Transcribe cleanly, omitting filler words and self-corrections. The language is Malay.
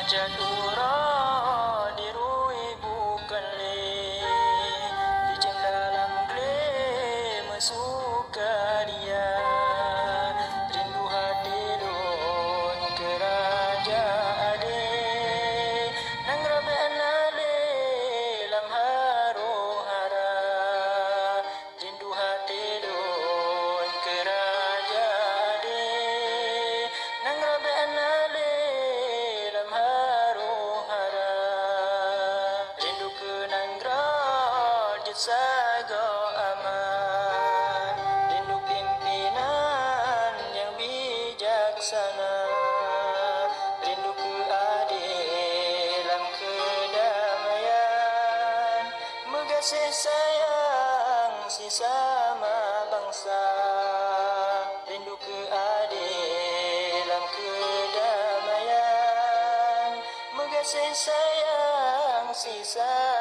Jadura dirui bukan le di jenglalang gle mesuka dia rindu hati lon kerajaan ade nang rabe anale lam harung hara rindu hati lon kerajaan ade nang rabe anale lam harung hara rindu kenang rajut sago aman rindu pimpinan yang bijaksana rindu keadilan kedamaian mengasih sayang sesama bangsa rindu keadilan kedamaian mengasih sayang sesama